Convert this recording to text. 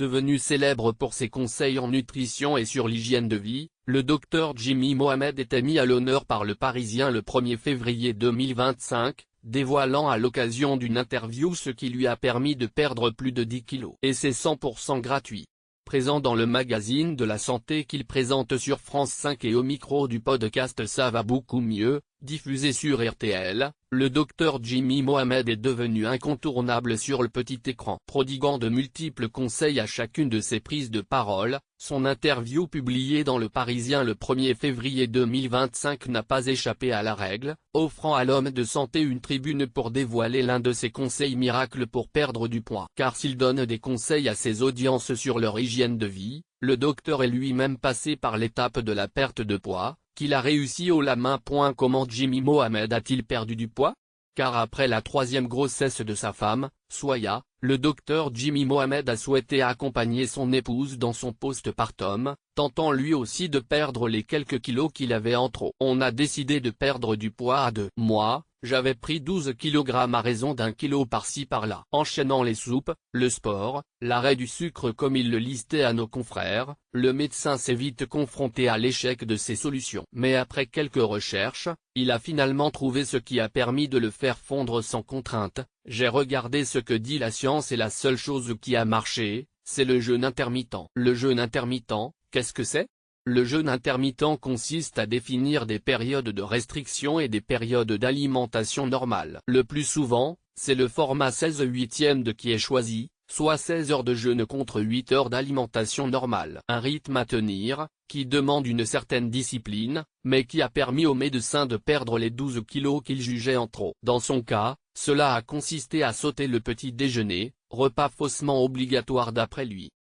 Devenu célèbre pour ses conseils en nutrition et sur l'hygiène de vie, le docteur Jimmy Mohamed était mis à l'honneur par Le Parisien le 1er février 2025, dévoilant à l'occasion d'une interview ce qui lui a permis de perdre plus de 10 kilos. Et c'est 100% gratuit. Présent dans le magazine de la santé qu'il présente sur France 5 et au micro du podcast Ça va beaucoup mieux, diffusé sur RTL, le docteur Jimmy Mohamed est devenu incontournable sur le petit écran. Prodiguant de multiples conseils à chacune de ses prises de parole, son interview publiée dans Le Parisien le 1er février 2025 n'a pas échappé à la règle, offrant à l'homme de santé une tribune pour dévoiler l'un de ses conseils miracles pour perdre du poids. Car s'il donne des conseils à ses audiences sur leur hygiène de vie, le docteur est lui-même passé par l'étape de la perte de poids, qu'il a réussi haut la main. Comment Jimmy Mohamed a-t-il perdu du poids? Car après la 3e grossesse de sa femme, Soya, le docteur Jimmy Mohamed a souhaité accompagner son épouse dans son postpartum, tentant lui aussi de perdre les quelques kilos qu'il avait en trop. On a décidé de perdre du poids à 2 mois. J'avais pris 12 kg à raison d'1 kilo par-ci par-là. Enchaînant les soupes, le sport, l'arrêt du sucre comme il le listait à nos confrères, le médecin s'est vite confronté à l'échec de ces solutions. Mais après quelques recherches, il a finalement trouvé ce qui a permis de le faire fondre sans contrainte. J'ai regardé ce que dit la science et la seule chose qui a marché, c'est le jeûne intermittent. Le jeûne intermittent, qu'est-ce que c'est? Le jeûne intermittent consiste à définir des périodes de restriction et des périodes d'alimentation normale. Le plus souvent, c'est le format 16/8 qui est choisi, soit 16 heures de jeûne contre 8 heures d'alimentation normale. Un rythme à tenir, qui demande une certaine discipline, mais qui a permis au médecin de perdre les 12 kilos qu'il jugeait en trop. Dans son cas, cela a consisté à sauter le petit déjeuner, repas faussement obligatoire d'après lui.